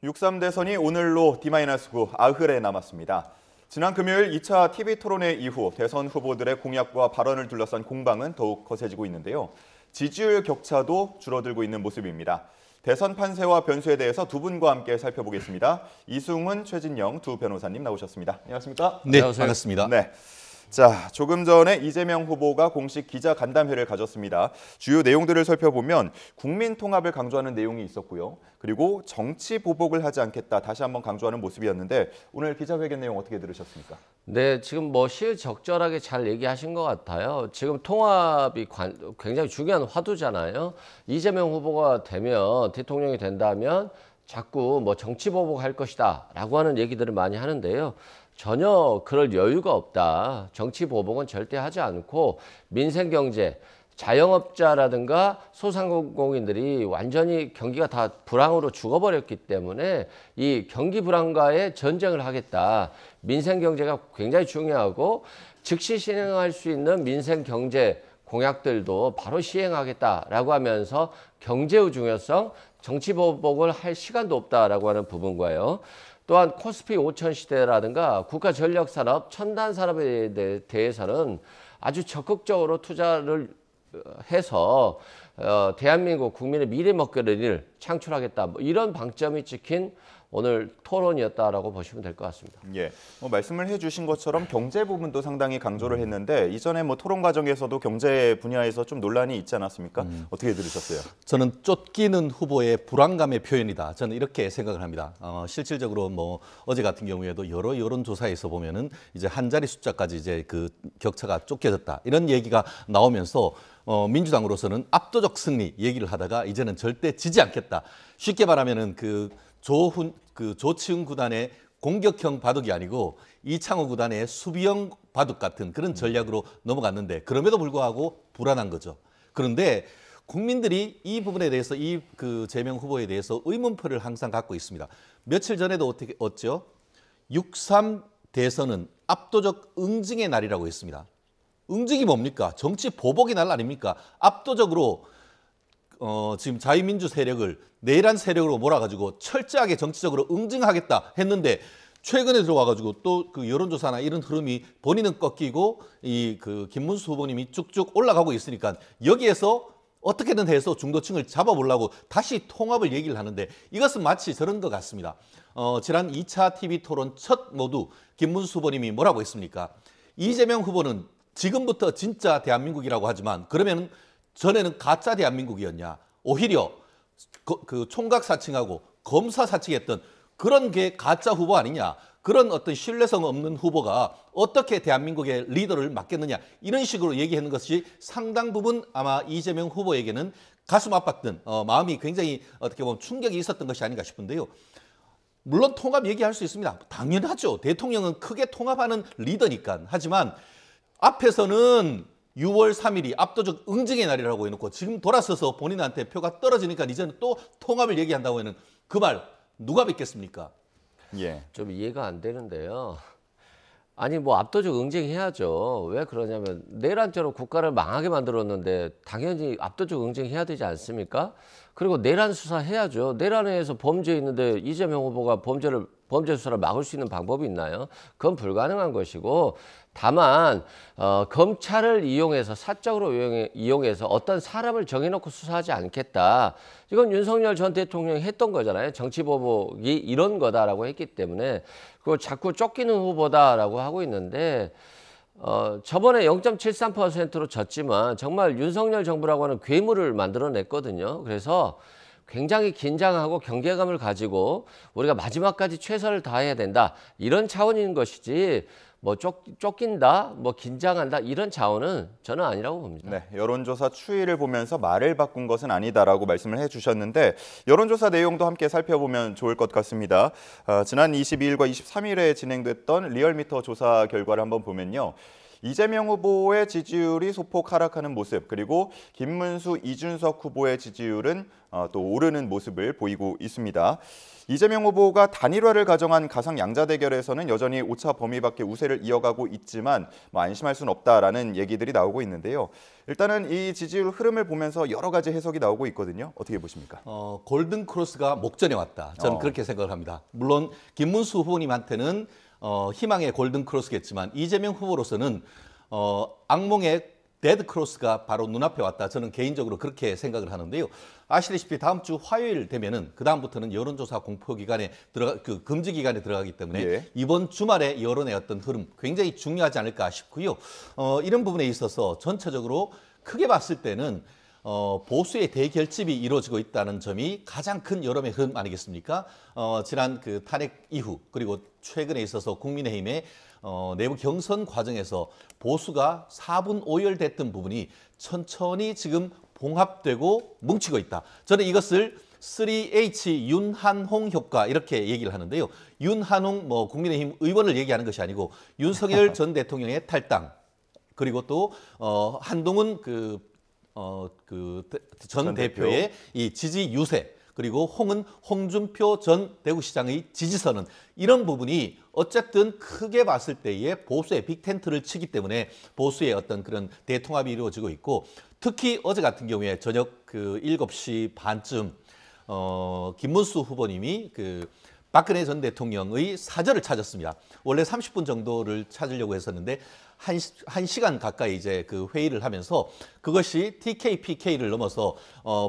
6.3 대선이 오늘로 D-9 아흘에 남았습니다. 지난 금요일 2차 TV토론회 이후 대선 후보들의 공약과 발언을 둘러싼 공방은 더욱 거세지고 있는데요. 지지율 격차도 줄어들고 있는 모습입니다. 대선 판세와 변수에 대해서 두 분과 함께 살펴보겠습니다. 이승훈, 최진영 두 변호사님 나오셨습니다. 안녕하십니까? 네, 반갑습니다. 네. 자, 조금 전에 이재명 후보가 공식 기자 간담회를 가졌습니다. 주요 내용들을 살펴보면 국민 통합을 강조하는 내용이 있었고요. 그리고 정치 보복을 하지 않겠다 다시 한번 강조하는 모습이었는데 오늘 기자회견 내용 어떻게 들으셨습니까? 네, 지금 시적절하게 잘 얘기하신 것 같아요. 지금 통합이 굉장히 중요한 화두잖아요. 이재명 후보가 되면 대통령이 된다면 자꾸 정치 보복할 것이다라고 하는 얘기들을 많이 하는데요. 전혀 그럴 여유가 없다. 정치 보복은 절대 하지 않고 민생 경제, 자영업자라든가 소상공인들이 완전히 경기가 다 불황으로 죽어버렸기 때문에 이 경기 불황과의 전쟁을 하겠다. 민생 경제가 굉장히 중요하고 즉시 실행할 수 있는 민생 경제 공약들도 바로 시행하겠다라고 하면서 경제의 중요성, 정치 보복을 할 시간도 없다라고 하는 부분과요. 또한 코스피 5000 시대라든가 국가전력산업, 첨단산업에 대해서는 아주 적극적으로 투자를 해서 대한민국 국민의 미래 먹거리를 창출하겠다. 이런 방점이 찍힌 오늘 토론이었다라고 보시면 될 것 같습니다. 예, 말씀을 해주신 것처럼 경제 부분도 상당히 강조를 했는데 이전에 토론 과정에서도 경제 분야에서 좀 논란이 있지 않았습니까? 어떻게 들으셨어요? 저는 쫓기는 후보의 불안감의 표현이다. 저는 이렇게 생각을 합니다. 실질적으로 어제 같은 경우에도 여러 여론조사에서 보면은 이제 한 자리 숫자까지 이제 그 격차가 쫓겨졌다 이런 얘기가 나오면서 민주당으로서는 압도적 승리 얘기를 하다가 이제는 절대 지지 않겠다. 쉽게 말하면은 조치훈 구단의 공격형 바둑이 아니고 이창호 구단의 수비형 바둑 같은 그런 전략으로 넘어갔는데 그럼에도 불구하고 불안한 거죠. 그런데 국민들이 이 부분에 대해서 재명 후보에 대해서 의문표를 항상 갖고 있습니다. 며칠 전에도 어땠죠? 6.3 대선은 압도적 응징의 날이라고 했습니다. 응징이 뭡니까? 정치 보복의 날 아닙니까? 압도적으로 지금 자유민주 세력을 내란 세력으로 몰아가지고 철저하게 정치적으로 응징하겠다 했는데 최근에 들어와가지고 또 그 여론조사나 이런 흐름이 본인은 꺾이고 김문수 후보님이 쭉쭉 올라가고 있으니까 여기에서 어떻게든 해서 중도층을 잡아보려고 다시 통합을 얘기를 하는데 이것은 마치 저런 것 같습니다. 지난 2차 TV 토론 첫 모두 김문수 후보님이 뭐라고 했습니까? 이재명 후보는 지금부터 진짜 대한민국이라고 하지만 그러면 전에는 가짜 대한민국이었냐. 오히려 그 총각 사칭하고 검사 사칭했던 그런 게 가짜 후보 아니냐. 그런 어떤 신뢰성 없는 후보가 어떻게 대한민국의 리더를 맡겠느냐. 이런 식으로 얘기하는 것이 상당 부분 아마 이재명 후보에게는 가슴 아팠던 마음이 굉장히 어떻게 보면 충격이 있었던 것이 아닌가 싶은데요. 물론 통합 얘기할 수 있습니다. 당연하죠. 대통령은 크게 통합하는 리더니까. 하지만 앞에서는 6월 3일이 압도적 응징의 날이라고 해놓고 지금 돌아서서 본인한테 표가 떨어지니까 이제는 또 통합을 얘기한다고 하는 그 말 누가 믿겠습니까? 예. 좀 이해가 안 되는데요. 아니 압도적 응징해야죠. 왜 그러냐면 내란죄로 국가를 망하게 만들었는데 당연히 압도적 응징해야 되지 않습니까? 그리고 내란 수사해야죠. 내란에 의해서 범죄 있는데 이재명 후보가 범죄 수사를 막을 수 있는 방법이 있나요? 그건 불가능한 것이고 다만 검찰을 이용해서 사적으로 이용해서 어떤 사람을 정해놓고 수사하지 않겠다. 이건 윤석열 전 대통령이 했던 거잖아요. 정치보복이 이런 거다라고 했기 때문에 그걸 자꾸 쫓기는 후보다라고 하고 있는데 저번에 0.73%로 졌지만 정말 윤석열 정부라고 하는 괴물을 만들어냈거든요. 그래서 굉장히 긴장하고 경계감을 가지고 우리가 마지막까지 최선을 다해야 된다. 이런 차원인 것이지 쫓긴다, 긴장한다 이런 차원은 저는 아니라고 봅니다. 네, 여론조사 추이를 보면서 말을 바꾼 것은 아니다라고 말씀을 해주셨는데 여론조사 내용도 함께 살펴보면 좋을 것 같습니다. 지난 22일과 23일에 진행됐던 리얼미터 조사 결과를 한번 보면요. 이재명 후보의 지지율이 소폭 하락하는 모습, 그리고 김문수, 이준석 후보의 지지율은 또 오르는 모습을 보이고 있습니다. 이재명 후보가 단일화를 가정한 가상 양자 대결에서는 여전히 오차 범위 밖의 우세를 이어가고 있지만 안심할 수는 없다라는 얘기들이 나오고 있는데요. 일단은 이 지지율 흐름을 보면서 여러 가지 해석이 나오고 있거든요. 어떻게 보십니까? 골든 크로스가 목전에 왔다. 저는 그렇게 생각을 합니다. 물론 김문수 후보님한테는 희망의 골든 크로스겠지만 이재명 후보로서는 악몽의 데드 크로스가 바로 눈앞에 왔다. 저는 개인적으로 그렇게 생각을 하는데요. 아시다시피 다음 주 화요일 되면은 그 다음부터는 여론조사 공포 기간에 금지 기간에 들어가기 때문에 예. 이번 주말에 여론의 어떤 흐름 굉장히 중요하지 않을까 싶고요. 이런 부분에 있어서 전체적으로 크게 봤을 때는 보수의 대결집이 이루어지고 있다는 점이 가장 큰 여론의 흐름 아니겠습니까? 지난 그 탄핵 이후 그리고 최근에 있어서 국민의힘의 내부 경선 과정에서 보수가 4분 오열됐던 부분이 천천히 지금 봉합되고 뭉치고 있다. 저는 이것을 3H 윤한홍 효과 이렇게 얘기를 하는데요. 윤한홍 국민의힘 의원을 얘기하는 것이 아니고 윤석열 전 대통령의 탈당 그리고 또 한동훈 전 대표의 이 지지 유세 그리고 홍준표 전 대구시장의 지지선은 이런 부분이 어쨌든 크게 봤을 때의 보수의 빅텐트를 치기 때문에 보수의 어떤 그런 대통합이 이루어지고 있고 특히 어제 같은 경우에 저녁 7시 반쯤 김문수 후보님이 박근혜 전 대통령의 사저를 찾았습니다. 원래 30분 정도를 찾으려고 했었는데 1시간 가까이 이제 회의를 하면서 그것이 TK, PK를 넘어서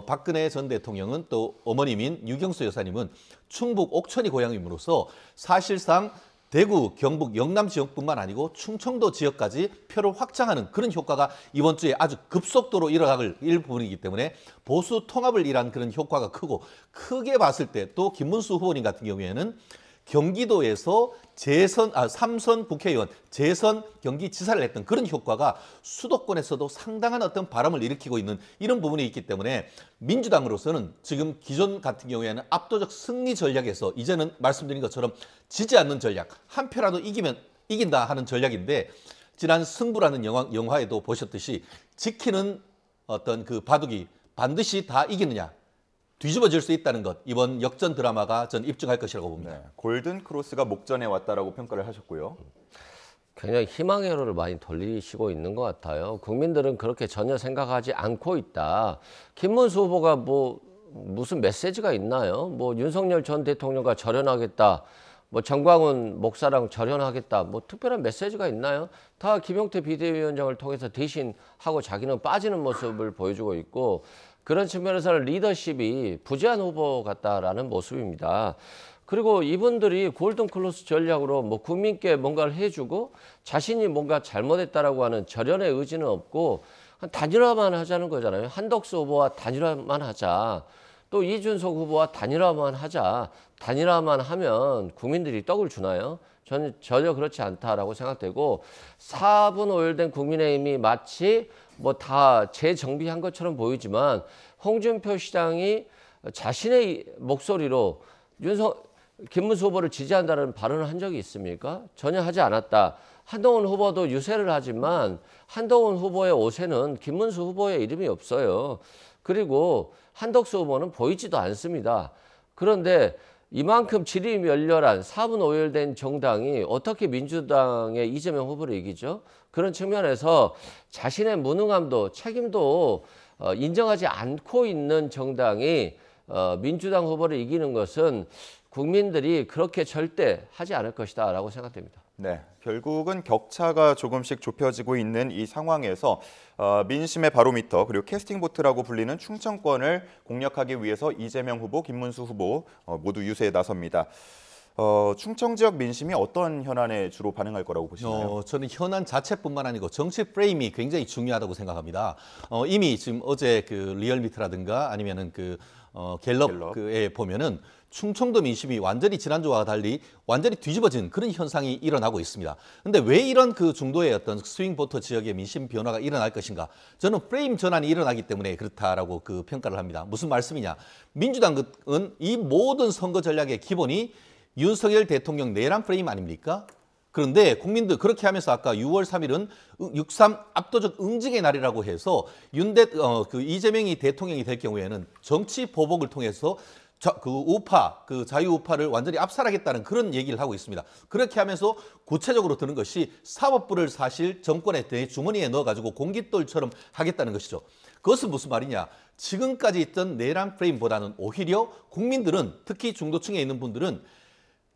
박근혜 전 대통령은 또 어머님인 유경수 여사님은 충북 옥천이 고향임으로써 사실상 대구, 경북, 영남 지역뿐만 아니고 충청도 지역까지 표를 확장하는 그런 효과가 이번 주에 아주 급속도로 일어날 부분이기 때문에 보수 통합을 일한 그런 효과가 크게 봤을 때 또 김문수 후보님 같은 경우에는 경기도에서 3선 국회의원, 재선 경기지사를 했던 그런 효과가 수도권에서도 상당한 어떤 바람을 일으키고 있는 이런 부분이 있기 때문에 민주당으로서는 지금 기존 같은 경우에는 압도적 승리 전략에서 이제는 말씀드린 것처럼 지지 않는 전략, 한 표라도 이기면 이긴다 하는 전략인데 지난 승부라는 영화에도 보셨듯이 지키는 어떤 바둑이 반드시 다 이기느냐 뒤집어질 수 있다는 것 이번 역전 드라마가 전 입증할 것이라고 봅니다. 네, 골든 크로스가 목전에 왔다라고 평가를 하셨고요. 굉장히 희망의 호를 많이 돌리시고 있는 것 같아요. 국민들은 그렇게 전혀 생각하지 않고 있다. 김문수 후보가 무슨 메시지가 있나요? 윤석열 전 대통령과 절연하겠다. 정광훈 목사랑 절연하겠다. 특별한 메시지가 있나요? 다 김용태 비대위원장을 통해서 대신 하고 자기는 빠지는 모습을 보여주고 있고 그런 측면에서는 리더십이 부재한 후보 같다라는 모습입니다. 그리고 이분들이 골든클로스 전략으로 국민께 뭔가를 해주고 자신이 뭔가 잘못했다라고 하는 절연의 의지는 없고 단일화만 하자는 거잖아요. 한덕수 후보와 단일화만 하자. 또 이준석 후보와 단일화만 하자. 단일화만 하면 국민들이 떡을 주나요? 저는 전혀 그렇지 않다라고 생각되고 4분 오열된 국민의힘이 마치 다 재정비한 것처럼 보이지만 홍준표 시장이 자신의 목소리로 김문수 후보를 지지한다는 발언을 한 적이 있습니까? 전혀 하지 않았다. 한동훈 후보도 유세를 하지만 한동훈 후보의 옷에는 김문수 후보의 이름이 없어요. 그리고 한덕수 후보는 보이지도 않습니다. 그런데 이만큼 질이 멸렬한 4분 오열된 정당이 어떻게 민주당의 이재명 후보를 이기죠? 그런 측면에서 자신의 무능함도 책임도 인정하지 않고 있는 정당이 민주당 후보를 이기는 것은 국민들이 그렇게 절대 하지 않을 것이다 라고 생각됩니다. 네, 결국은 격차가 조금씩 좁혀지고 있는 이 상황에서 민심의 바로미터 그리고 캐스팅 보트라고 불리는 충청권을 공략하기 위해서 이재명 후보, 김문수 후보 모두 유세에 나섭니다. 충청 지역 민심이 어떤 현안에 주로 반응할 거라고 보시나요? 저는 현안 자체뿐만 아니고 정치 프레임이 굉장히 중요하다고 생각합니다. 이미 지금 어제 리얼미터라든가 아니면은 갤럽에 보면은 충청도 민심이 완전히 지난주와 달리 완전히 뒤집어진 그런 현상이 일어나고 있습니다. 그런데 왜 이런 중도의 어떤 스윙보터 지역의 민심 변화가 일어날 것인가? 저는 프레임 전환이 일어나기 때문에 그렇다라고 평가를 합니다. 무슨 말씀이냐? 민주당은 이 모든 선거 전략의 기본이 윤석열 대통령 내란 프레임 아닙니까? 그런데 국민들 그렇게 하면서 아까 6월 3일은 6.3 압도적 응징의 날이라고 해서 이재명이 대통령이 될 경우에는 정치 보복을 통해서 그 우파, 그 자유 우파를 완전히 압살하겠다는 그런 얘기를 하고 있습니다. 그렇게 하면서 구체적으로 드는 것이 사법부를 사실 정권의 주머니에 넣어가지고 공깃돌처럼 하겠다는 것이죠. 그것은 무슨 말이냐? 지금까지 있던 내란 프레임보다는 오히려 국민들은, 특히 중도층에 있는 분들은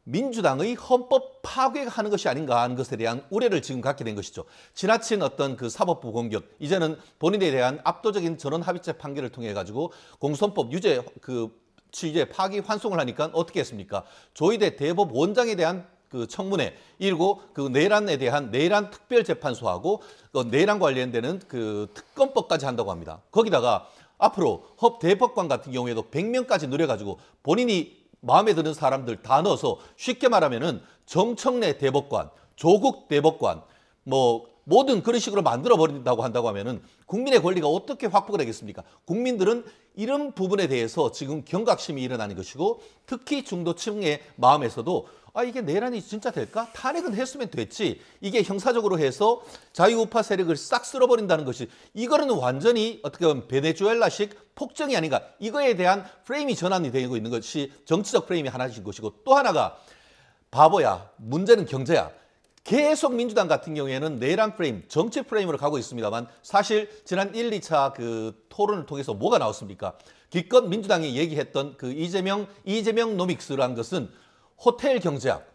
민주당의 헌법 파괴하는 것이 아닌가 하는 것에 대한 우려를 지금 갖게 된 것이죠. 지나친 어떤 그 사법부 공격, 이제는 본인에 대한 압도적인 전원 합의체 판결을 통해 가지고 공선법 유죄 취재 파기 환송을 하니까 어떻게 했습니까? 조희대 대법 원장에 대한 그 청문회, 그리고 그 내란에 대한 내란 특별재판소하고 그 내란 관련되는 그 특검법까지 한다고 합니다. 거기다가 앞으로 대법관 같은 경우에도 100명까지 늘려가지고 본인이 마음에 드는 사람들 다 넣어서 쉽게 말하면은 정청래 대법관, 조국 대법관, 뭐 모든 그런 식으로 만들어 버린다고 한다고 하면은 국민의 권리가 어떻게 확보가 되겠습니까? 국민들은 이런 부분에 대해서 지금 경각심이 일어나는 것이고, 특히 중도층의 마음에서도 이게 내란이 진짜 될까? 탄핵은 했으면 됐지. 이게 형사적으로 해서 자유우파 세력을 싹 쓸어버린다는 것이, 이거는 완전히 어떻게 보면 베네수엘라식 폭정이 아닌가. 이거에 대한 프레임이 전환이 되고 있는 것이 정치적 프레임이 하나인 것이고, 또 하나가 바보야, 문제는 경제야. 계속 민주당 같은 경우에는 내란 프레임, 정치 프레임으로 가고 있습니다만, 사실 지난 1, 2차 그 토론을 통해서 뭐가 나왔습니까? 기껏 민주당이 얘기했던 그 이재명 노믹스라는 것은 호텔 경제학,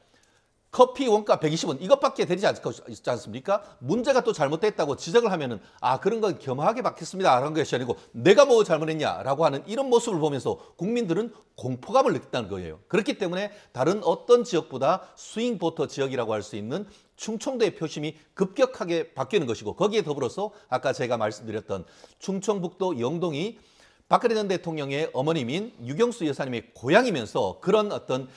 커피 원가 120원 이것밖에 되지 않지 않습니까? 문제가 또 잘못됐다고 지적을 하면은 그런 건 겸허하게 받겠습니다 라는 것이 아니고 내가 뭐 잘못했냐라고 하는 이런 모습을 보면서 국민들은 공포감을 느꼈다는 거예요. 그렇기 때문에 다른 어떤 지역보다 스윙 보터 지역이라고 할 수 있는 충청도의 표심이 급격하게 바뀌는 것이고, 거기에 더불어서 아까 제가 말씀드렸던 충청북도 영동이 박근혜 전 대통령의 어머님인 유경수 여사님의 고향이면서 그런 어떤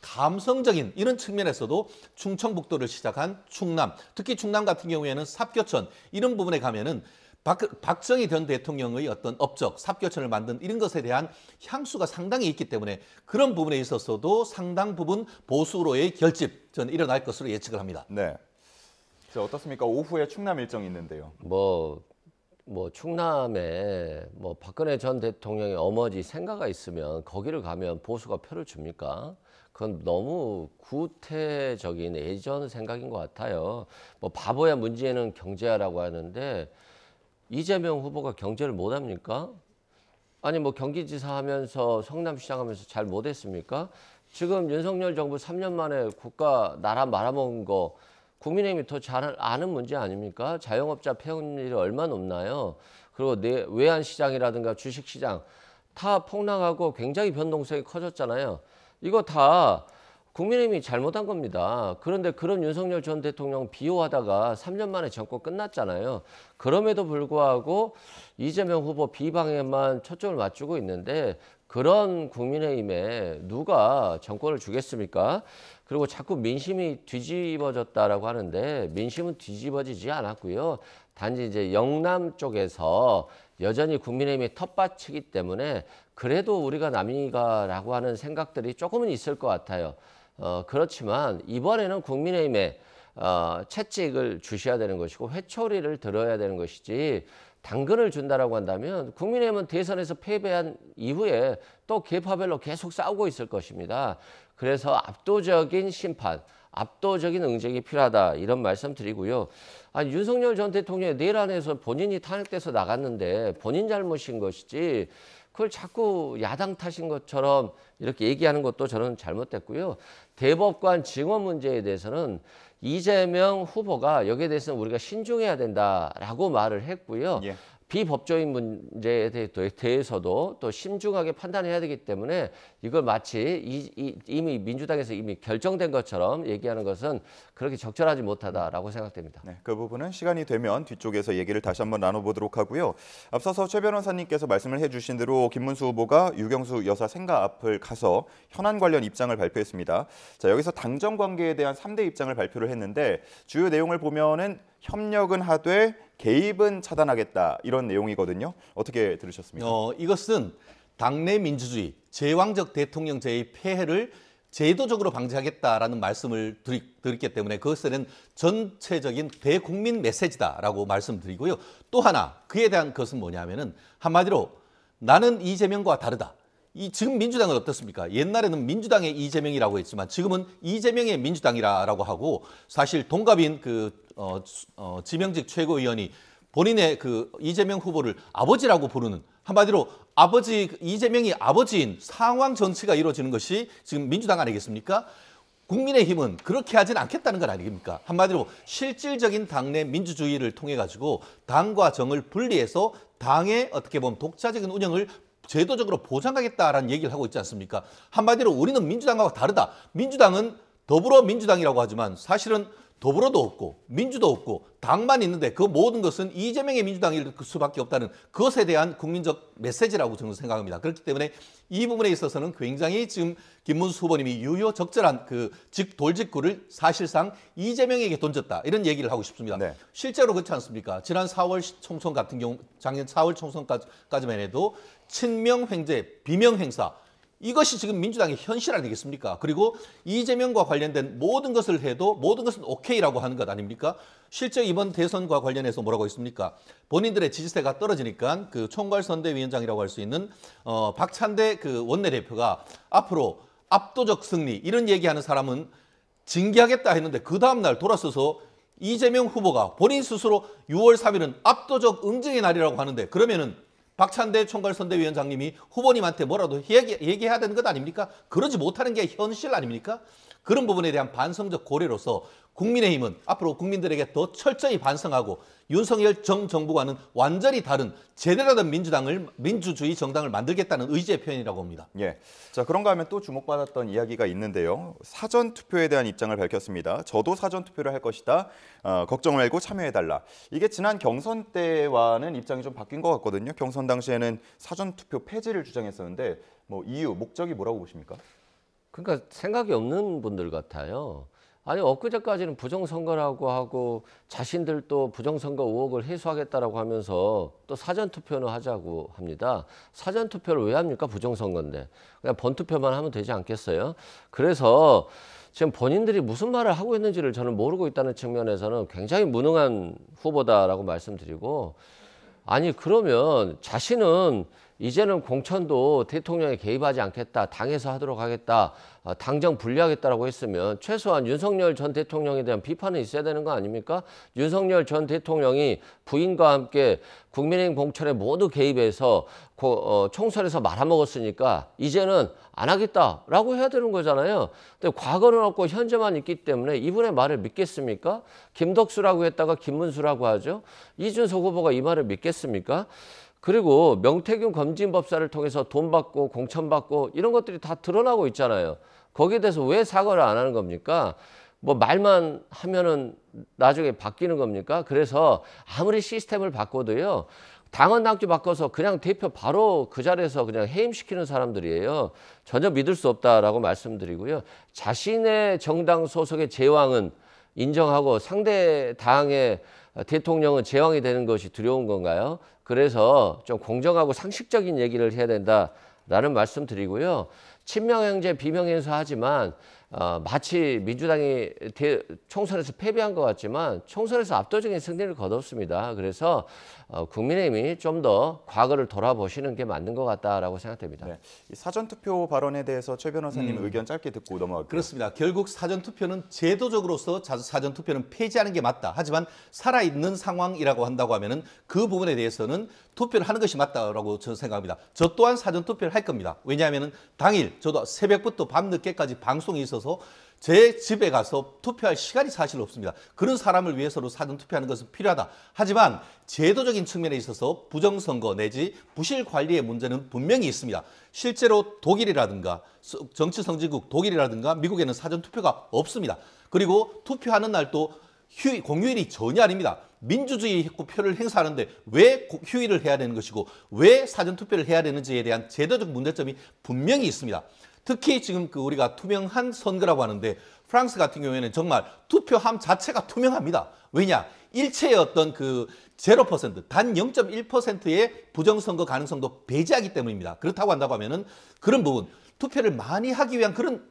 감성적인 이런 측면에서도 충청북도를 시작한 충남, 특히 충남 같은 경우에는 삽교천 이런 부분에 가면은 박정희 전 대통령의 어떤 업적, 삽교천을 만든 이런 것에 대한 향수가 상당히 있기 때문에 그런 부분에 있어서도 상당 부분 보수로의 결집 저는 일어날 것으로 예측을 합니다. 네. 자, 어떻습니까? 오후에 충남 일정이 있는데요. 충남에 박근혜 전 대통령의 어머니 생가가 있으면 거기를 가면 보수가 표를 줍니까? 그건 너무 구태적인 예전 생각인 것 같아요. 바보야 문제는 경제야라고 하는데 이재명 후보가 경제를 못합니까? 아니 경기지사 하면서 성남시장 하면서 잘 못했습니까? 지금 윤석열 정부 3년 만에 국가 나라 말아먹은 거 국민의힘이 더 잘 아는 문제 아닙니까? 자영업자 폐업률이 얼마나 높나요? 그리고 외환시장이라든가 주식시장 다 폭락하고 굉장히 변동성이 커졌잖아요. 이거 다 국민의힘이 잘못한 겁니다. 그런데 그런 윤석열 전 대통령 비호하다가 3년 만에 정권 끝났잖아요. 그럼에도 불구하고 이재명 후보 비방에만 초점을 맞추고 있는데 그런 국민의힘에 누가 정권을 주겠습니까? 그리고 자꾸 민심이 뒤집어졌다라고 하는데 민심은 뒤집어지지 않았고요. 단지 이제 영남 쪽에서 여전히 국민의힘이 텃밭이기 때문에 그래도 우리가 남이가라고 하는 생각들이 조금은 있을 것 같아요. 그렇지만 이번에는 국민의힘에 채찍을 주셔야 되는 것이고 회초리를 들어야 되는 것이지 당근을 준다라고 한다면 국민의힘은 대선에서 패배한 이후에 또 계파별로 계속 싸우고 있을 것입니다. 그래서 압도적인 심판, 압도적인 응징이 필요하다 이런 말씀 드리고요. 윤석열 전 대통령이 내란에서 본인이 탄핵돼서 나갔는데 본인 잘못인 것이지 그걸 자꾸 야당 탓인 것처럼 이렇게 얘기하는 것도 저는 잘못됐고요. 대법관 증언 문제에 대해서는 이재명 후보가 여기에 대해서는 우리가 신중해야 된다라고 말을 했고요. 예. 비법조인 문제에 대해서도 또 신중하게 판단해야 되기 때문에 이걸 마치 이미 민주당에서 이미 결정된 것처럼 얘기하는 것은 그렇게 적절하지 못하다라고 생각됩니다. 네, 그 부분은 시간이 되면 뒤쪽에서 얘기를 다시 한번 나눠보도록 하고요. 앞서서 최 변호사님께서 말씀을 해주신 대로 김문수 후보가 유경수 여사 생가 앞을 가서 현안 관련 입장을 발표했습니다. 자, 여기서 당정 관계에 대한 3대 입장을 발표를 했는데 주요 내용을 보면은 협력은 하되 개입은 차단하겠다 이런 내용이거든요. 어떻게 들으셨습니까? 이것은 당내 민주주의, 제왕적 대통령제의 폐해를 제도적으로 방지하겠다라는 말씀을 드렸기 때문에 그것은 전체적인 대국민 메시지다라고 말씀드리고요. 또 하나 그에 대한 것은 뭐냐면은 한마디로 나는 이재명과 다르다. 지금 민주당은 어떻습니까? 옛날에는 민주당의 이재명이라고 했지만 지금은 이재명의 민주당이라고 하고 사실 동갑인 지명직 최고위원이 본인의 이재명 후보를 아버지라고 부르는 한마디로 이재명이 아버지인 상황 정치가 이루어지는 것이 지금 민주당 아니겠습니까? 국민의힘은 그렇게 하진 않겠다는 건 아닙니까? 한마디로 실질적인 당내 민주주의를 통해 가지고 당과 정을 분리해서 당의 어떻게 보면 독자적인 운영을 제도적으로 보장하겠다라는 얘기를 하고 있지 않습니까? 한마디로 우리는 민주당과 다르다. 민주당은 더불어민주당이라고 하지만 사실은 더불어도 없고 민주도 없고 당만 있는데 그 모든 것은 이재명의 민주당일 수밖에 없다는 그것에 대한 국민적 메시지라고 저는 생각합니다. 그렇기 때문에 이 부분에 있어서는 굉장히 지금 김문수 후보님이 유효적절한 돌직구를 사실상 이재명에게 던졌다 이런 얘기를 하고 싶습니다. 네. 실제로 그렇지 않습니까? 지난 4월 총선 같은 경우 작년 4월 총선까지만 해도 친명 횡재, 비명 행사 이것이 지금 민주당의 현실 아니겠습니까? 그리고 이재명과 관련된 모든 것을 해도 모든 것은 오케이라고 하는 것 아닙니까? 실제 이번 대선과 관련해서 뭐라고 했습니까? 본인들의 지지세가 떨어지니까 총괄선대위원장이라고 할 수 있는 박찬대 원내대표가 앞으로 압도적 승리 이런 얘기하는 사람은 징계하겠다 했는데 그 다음날 돌아서서 이재명 후보가 본인 스스로 6월 3일은 압도적 응징의 날이라고 하는데 그러면은 박찬대 총괄선대위원장님이 후보님한테 뭐라도 얘기해야 되는 것 아닙니까? 그러지 못하는 게 현실 아닙니까? 그런 부분에 대한 반성적 고려로서 국민의힘은 앞으로 국민들에게 더 철저히 반성하고 윤석열 전 정부와는 완전히 다른 제대로 된 민주주의 정당을 만들겠다는 의지의 표현이라고 봅니다. 예. 자, 그런가 하면 또 주목받았던 이야기가 있는데요. 사전 투표에 대한 입장을 밝혔습니다. 저도 사전 투표를 할 것이다. 걱정 말고 참여해달라. 이게 지난 경선 때와는 입장이 좀 바뀐 것 같거든요. 경선 당시에는 사전 투표 폐지를 주장했었는데 이유, 목적이 뭐라고 보십니까? 그러니까 생각이 없는 분들 같아요. 아니 엊그제까지는 부정선거라고 하고 자신들도 부정선거 의혹을 해소하겠다라고 하면서 또 사전투표는 하자고 합니다. 사전투표를 왜 합니까? 부정선거인데. 그냥 번투표만 하면 되지 않겠어요? 그래서 지금 본인들이 무슨 말을 하고 있는지를 저는 모르고 있다는 측면에서는 굉장히 무능한 후보다라고 말씀드리고 아니 그러면 자신은 이제는 공천도 대통령이 개입하지 않겠다. 당에서 하도록 하겠다. 당정 분리하겠다라고 했으면 최소한 윤석열 전 대통령에 대한 비판은 있어야 되는 거 아닙니까? 윤석열 전 대통령이 부인과 함께 국민의힘 공천에 모두 개입해서 총선에서 말아먹었으니까 이제는 안 하겠다라고 해야 되는 거잖아요. 근데 과거는 없고 현재만 있기 때문에 이분의 말을 믿겠습니까? 김덕수라고 했다가 김문수라고 하죠. 이준석 후보가 이 말을 믿겠습니까? 그리고 명태균 검진법사를 통해서 돈 받고 공천 받고 이런 것들이 다 드러나고 있잖아요. 거기에 대해서 왜 사과를 안 하는 겁니까? 말만 하면은 나중에 바뀌는 겁니까? 그래서 아무리 시스템을 바꿔도요. 당원 당규 바꿔서 그냥 대표 바로 그 자리에서 그냥 해임시키는 사람들이에요. 전혀 믿을 수 없다라고 말씀드리고요. 자신의 정당 소속의 제왕은 인정하고 상대 당의 대통령은 제왕이 되는 것이 두려운 건가요? 그래서 좀 공정하고 상식적인 얘기를 해야 된다라는 말씀 드리고요. 친명행제 비명행사 하지만 마치 민주당이 총선에서 패배한 것 같지만 총선에서 압도적인 승리를 거뒀습니다. 그래서 국민의힘이 좀 더 과거를 돌아보시는 게 맞는 것 같다라고 생각됩니다. 네. 이 사전투표 발언에 대해서 최 변호사님 의견 짧게 듣고 넘어갈게요. 그렇습니다. 결국 사전투표는 제도적으로서 사전투표는 폐지하는 게 맞다. 하지만 살아있는 상황이라고 한다고 하면은 그 부분에 대해서는 투표를 하는 것이 맞다라고 저는 생각합니다. 저 또한 사전투표를 할 겁니다. 왜냐하면은 당일 저도 새벽부터 밤늦게까지 방송이 있어서 제 집에 가서 투표할 시간이 사실 없습니다. 그런 사람을 위해서로 사전투표하는 것은 필요하다. 하지만 제도적인 측면에 있어서 부정선거 내지 부실 관리의 문제는 분명히 있습니다. 실제로 독일이라든가 정치성지국 독일이라든가 미국에는 사전투표가 없습니다. 그리고 투표하는 날도 공휴일이 전혀 아닙니다. 민주주의 표를 행사하는데 왜 휴일을 해야 되는 것이고 왜 사전투표를 해야 되는지에 대한 제도적 문제점이 분명히 있습니다. 특히 지금 우리가 투명한 선거라고 하는데 프랑스 같은 경우에는 정말 투표함 자체가 투명합니다. 왜냐? 일체의 어떤 0%, 단 0.1%의 부정선거 가능성도 배제하기 때문입니다. 그렇다고 한다고 하면은 그런 부분, 투표를 많이 하기 위한 그런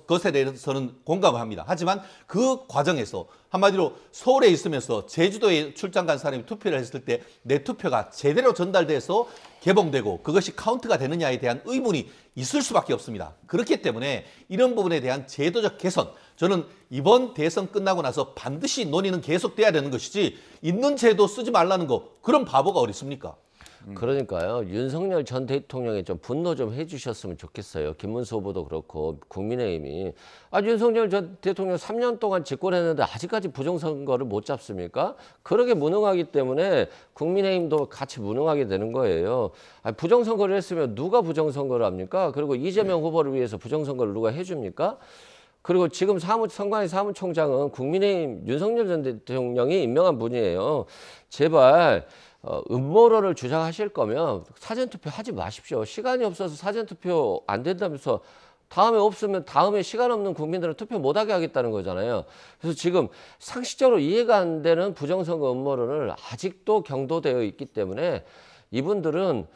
것에 대해서는 공감을 합니다. 하지만 그 과정에서 한마디로 서울에 있으면서 제주도에 출장 간 사람이 투표를 했을 때 내 투표가 제대로 전달돼서 개봉되고 그것이 카운트가 되느냐에 대한 의문이 있을 수밖에 없습니다. 그렇기 때문에 이런 부분에 대한 제도적 개선, 저는 이번 대선 끝나고 나서 반드시 논의는 계속돼야 되는 것이지 있는 제도 쓰지 말라는 거, 그런 바보가 어디 있습니까? 그러니까요. 윤석열 전 대통령이 좀 분노 좀 해주셨으면 좋겠어요. 김문수 후보도 그렇고 국민의힘이. 윤석열 전 대통령 3년 동안 집권했는데 아직까지 부정선거를 못 잡습니까? 그러게 무능하기 때문에 국민의힘도 같이 무능하게 되는 거예요. 부정선거를 했으면 누가 부정선거를 합니까? 그리고 이재명 후보를 위해서 부정선거를 누가 해줍니까? 그리고 지금 선관위 사무총장은 국민의힘 윤석열 전 대통령이 임명한 분이에요. 제발 음모론을 주장하실 거면 사전투표 하지 마십시오. 시간이 없어서 사전투표 안 된다면서 다음에 없으면 다음에 시간 없는 국민들은 투표 못하게 하겠다는 거잖아요. 그래서 지금 상식적으로 이해가 안 되는 부정선거 음모론을 아직도 경도되어 있기 때문에 이분들은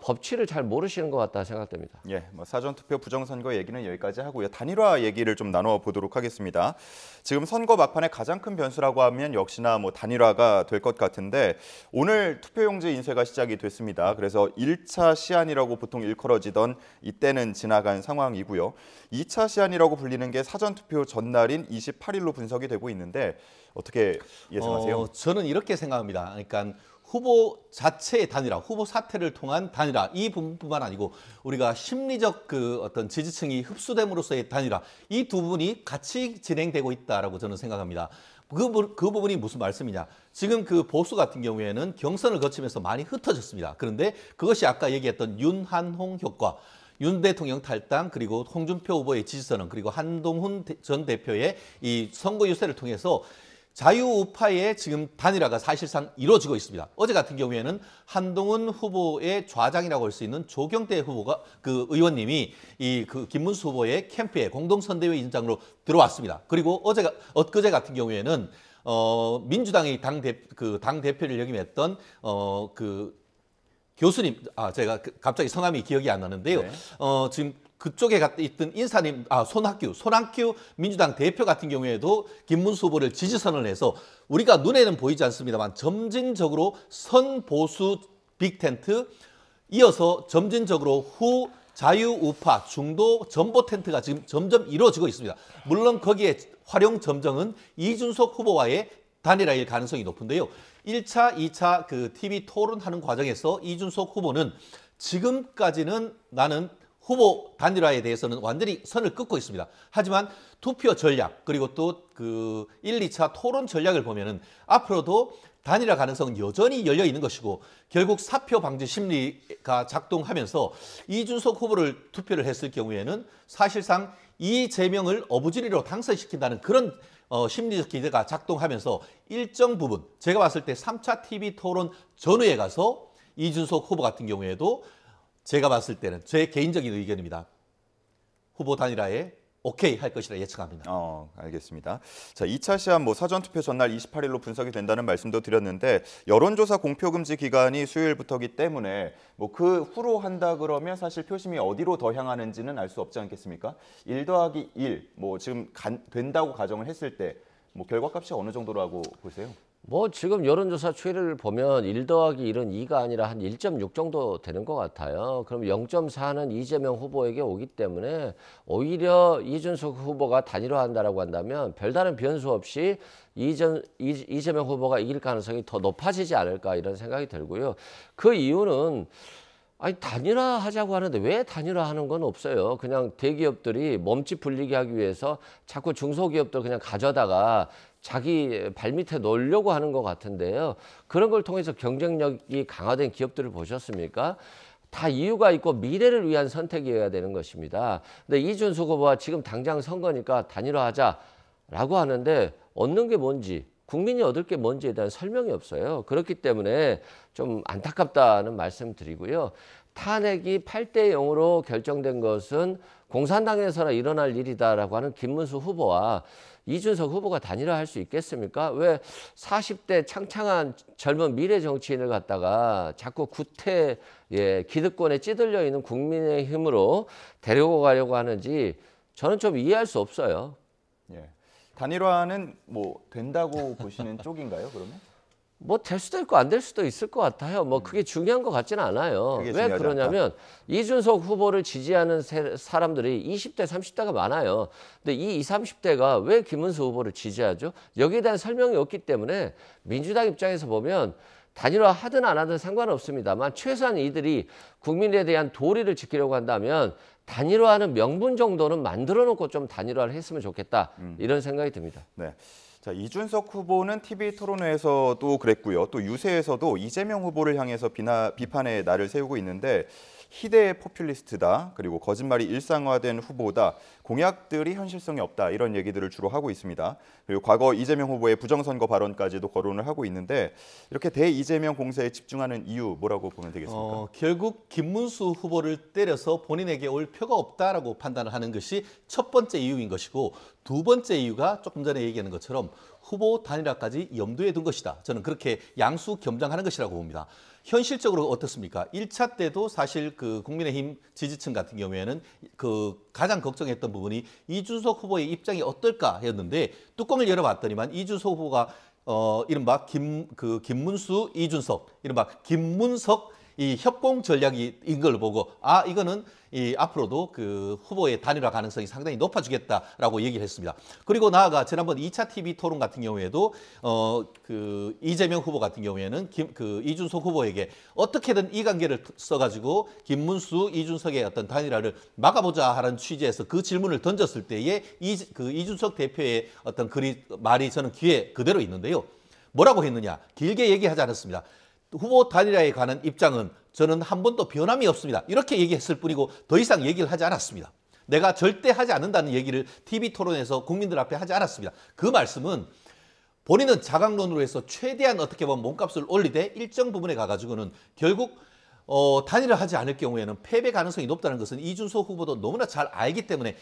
법치를 잘 모르시는 것 같다 생각됩니다. 예, 사전투표 부정선거 얘기는 여기까지 하고요. 단일화 얘기를 좀 나눠보도록 하겠습니다. 지금 선거 막판에 가장 큰 변수라고 하면 역시나 단일화가 될 것 같은데 오늘 투표용지 인쇄가 시작이 됐습니다. 그래서 1차 시안이라고 보통 일컬어지던 이때는 지나간 상황이고요. 2차 시안이라고 불리는 게 사전투표 전날인 28일로 분석이 되고 있는데 어떻게 예상하세요? 저는 이렇게 생각합니다. 그러니까 후보 자체의 단일화, 후보 사퇴를 통한 단일화, 이 부분뿐만 아니고 우리가 심리적 어떤 지지층이 흡수됨으로써의 단일화, 이 두 부분이 같이 진행되고 있다라고 저는 생각합니다. 그 부분이 무슨 말씀이냐? 지금 보수 같은 경우에는 경선을 거치면서 많이 흩어졌습니다. 그런데 그것이 아까 얘기했던 윤한홍 효과, 윤 대통령 탈당, 그리고 홍준표 후보의 지지선언, 그리고 한동훈 전 대표의 이 선거 유세를 통해서 자유우파의 지금 단일화가 사실상 이루어지고 있습니다. 어제 같은 경우에는 한동훈 후보의 좌장이라고 할 수 있는 조경태 후보가 의원님이 김문수 후보의 캠프에 공동선대위 인장으로 들어왔습니다. 그리고 엊그제 같은 경우에는 민주당의 당 대표를 역임했던 교수님, 제가 갑자기 성함이 기억이 안 나는데요. 네. 지금 그쪽에 있던 인사님, 손학규 민주당 대표 같은 경우에도 김문수 후보를 지지선언을 해서 우리가 눈에는 보이지 않습니다만 점진적으로 선보수 빅텐트, 이어서 점진적으로 후 자유우파 중도 전보 텐트가 지금 점점 이루어지고 있습니다. 물론 거기에 활용 점정은 이준석 후보와의 단일화일 가능성이 높은데요. 1차, 2차 TV 토론하는 과정에서 이준석 후보는 지금까지는 나는 후보 단일화에 대해서는 완전히 선을 긋고 있습니다. 하지만 투표 전략, 그리고 또 1, 2차 토론 전략을 보면은 앞으로도 단일화 가능성은 여전히 열려 있는 것이고, 결국 사표 방지 심리가 작동하면서 이준석 후보를 투표를 했을 경우에는 사실상 이재명을 어부지리로 당선시킨다는 그런 심리적 기대가 작동하면서 일정 부분, 제가 봤을 때 3차 TV 토론 전후에 가서 이준석 후보 같은 경우에도 제가 봤을 때는 제 개인적인 의견입니다. 후보 단일화에 오케이 할 것이라 예측합니다. 알겠습니다. 자, 2차 시안 사전투표 전날 28일로 분석이 된다는 말씀도 드렸는데 여론조사 공표금지 기간이 수요일부터기 때문에 그 후로 한다 그러면 사실 표심이 어디로 더 향하는지는 알 수 없지 않겠습니까? 1 더하기 1, 지금 된다고 가정을 했을 때 결과값이 어느 정도라고 보세요? 지금 여론조사 추이를 보면 1 더하기 1은 2가 아니라 한 1.6 정도 되는 것 같아요. 그럼 0.4는 이재명 후보에게 오기 때문에 오히려 이준석 후보가 단일화한다라고 한다면 별다른 변수 없이 이재명 후보가 이길 가능성이 더 높아지지 않을까 이런 생각이 들고요. 그 이유는 단일화하자고 하는데 왜 단일화하는 건 없어요. 그냥 대기업들이 몸집 불리게 하기 위해서 자꾸 중소기업들 그냥 가져다가 자기 발밑에 놓으려고 하는 것 같은데요. 그런 걸 통해서 경쟁력이 강화된 기업들을 보셨습니까? 다 이유가 있고 미래를 위한 선택이어야 되는 것입니다. 근데 이준석 후보가 지금 당장 선거니까 단일화하자라고 하는데 얻는 게 뭔지, 국민이 얻을 게 뭔지에 대한 설명이 없어요. 그렇기 때문에 좀 안타깝다는 말씀 드리고요. 탄핵이 8대 0으로 결정된 것은 공산당에서나 일어날 일이다라고 하는 김문수 후보와 이준석 후보가 단일화할 수 있겠습니까? 왜 40대 창창한 젊은 미래 정치인을 갖다가 자꾸 기득권에 찌들려 있는 국민의힘으로 데리고 가려고 하는지 저는 좀 이해할 수 없어요. 예. 단일화는 뭐 된다고 보시는 쪽인가요, 그러면? 뭐 될 수도 있고 안 될 수도 있을 것 같아요. 뭐 그게 중요한 것 같지는 않아요. 그게 왜 중요하지 그러냐면 이준석 후보를 지지하는 사람들이 20대, 30대가 많아요. 근데 이 20, 30대가 왜 김문수 후보를 지지하죠? 여기에 대한 설명이 없기 때문에 민주당 입장에서 보면 단일화 하든 안 하든 상관없습니다만 최소한 이들이 국민에 대한 도리를 지키려고 한다면 단일화하는 명분 정도는 만들어 놓고 좀 단일화를 했으면 좋겠다. 이런 생각이 듭니다. 네. 자, 이준석 후보는 TV 토론회에서도 그랬고요. 또 유세에서도 이재명 후보를 향해서 비판의 날을 세우고 있는데 희대의 포퓰리스트다. 그리고 거짓말이 일상화된 후보다. 공약들이 현실성이 없다. 이런 얘기들을 주로 하고 있습니다. 그리고 과거 이재명 후보의 부정선거 발언까지도 거론을 하고 있는데 이렇게 대이재명 공세에 집중하는 이유 뭐라고 보면 되겠습니까? 결국 김문수 후보를 때려서 본인에게 올 표가 없다라고 판단을 하는 것이 첫 번째 이유인 것이고 두 번째 이유가 조금 전에 얘기하는 것처럼 후보 단일화까지 염두에 둔 것이다. 저는 그렇게 양수겸장하는 것이라고 봅니다. 현실적으로 어떻습니까? 1차 때도 사실 그 국민의힘 지지층 같은 경우에는 그 가장 걱정했던 부분이 이준석 후보의 입장이 어떨까였는데 뚜껑을 열어봤더니만 이준석 후보가 이른바 김문수, 이준석, 이른바 김문석 이 협공 전략인 걸 보고 이거는 앞으로도 그 후보의 단일화 가능성이 상당히 높아지겠다라고 얘기를 했습니다. 그리고 나아가 지난번 2차 TV 토론 같은 경우에도 그 이재명 후보 같은 경우에는 이준석 후보에게 어떻게든 이 관계를 써가지고 김문수, 이준석의 어떤 단일화를 막아보자 하는 취지에서 그 질문을 던졌을 때에 이준석 대표의 어떤 말이 저는 귀에 그대로 있는데요. 뭐라고 했느냐? 길게 얘기하지 않았습니다. 후보 단일화에 관한 입장은 저는 한 번도 변함이 없습니다. 이렇게 얘기했을 뿐이고 더 이상 얘기를 하지 않았습니다. 내가 절대 하지 않는다는 얘기를 TV 토론에서 국민들 앞에 하지 않았습니다. 그 말씀은 본인은 자강론으로 해서 최대한 어떻게 보면 몸값을 올리되 일정 부분에 가가지고는 결국 단일화하지 않을 경우에는 패배 가능성이 높다는 것은 이준석 후보도 너무나 잘 알기 때문에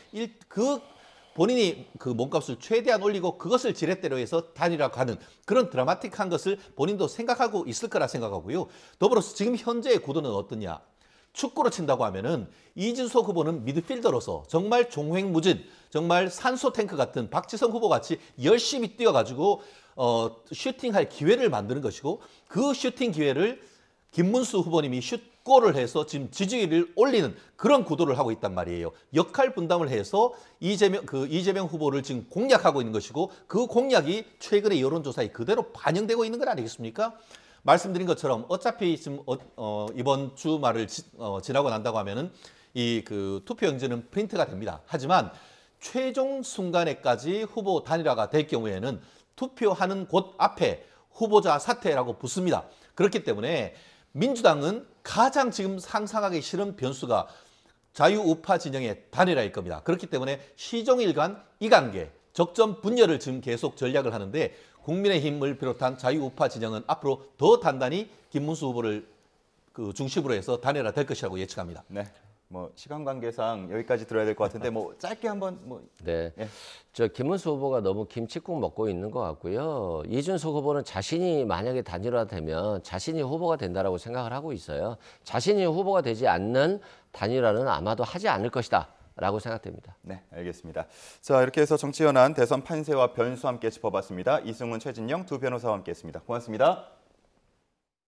본인이 그 몸값을 최대한 올리고 그것을 지렛대로 해서 단일화 가는 그런 드라마틱한 것을 본인도 생각하고 있을 거라 생각하고요. 더불어서 지금 현재의 구도는 어떠냐. 축구로 친다고 하면은 이준석 후보는 미드필더로서 정말 종횡무진, 정말 산소 탱크 같은 박지성 후보 같이 열심히 뛰어가지고 슈팅할 기회를 만드는 것이고 그 슈팅 기회를 김문수 후보님이 슛골을 해서 지금 지지율을 올리는 그런 구도를 하고 있단 말이에요. 역할 분담을 해서 이재명 후보를 지금 공략하고 있는 것이고 그 공략이 최근의 여론조사에 그대로 반영되고 있는 건 아니겠습니까? 말씀드린 것처럼 어차피 지금 이번 주말을 지나고 난다고 하면은 그 투표용지는 프린트가 됩니다. 하지만 최종 순간에까지 후보 단일화가 될 경우에는 투표하는 곳 앞에 후보자 사퇴라고 붙습니다. 그렇기 때문에 민주당은 가장 지금 상상하기 싫은 변수가 자유우파 진영의 단일화일 겁니다. 그렇기 때문에 시종일관 이 관계, 적점 분열을 지금 계속 전략을 하는데 국민의힘을 비롯한 자유우파 진영은 앞으로 더 단단히 김문수 후보를 중심으로 해서 단일화 될 것이라고 예측합니다. 네. 뭐 시간 관계상 여기까지 들어야 될 것 같은데 뭐 짧게 한번 네. 예. 저 김문수 후보가 너무 김칫국 먹고 있는 것 같고요. 이준석 후보는 자신이 만약에 단일화되면 자신이 후보가 된다라고 생각을 하고 있어요. 자신이 후보가 되지 않는 단일화는 아마도 하지 않을 것이다 라고 생각됩니다. 네, 알겠습니다. 자, 이렇게 해서 정치연한 대선 판세와 변수 함께 짚어봤습니다. 이승훈, 최진영 두 변호사와 함께했습니다. 고맙습니다.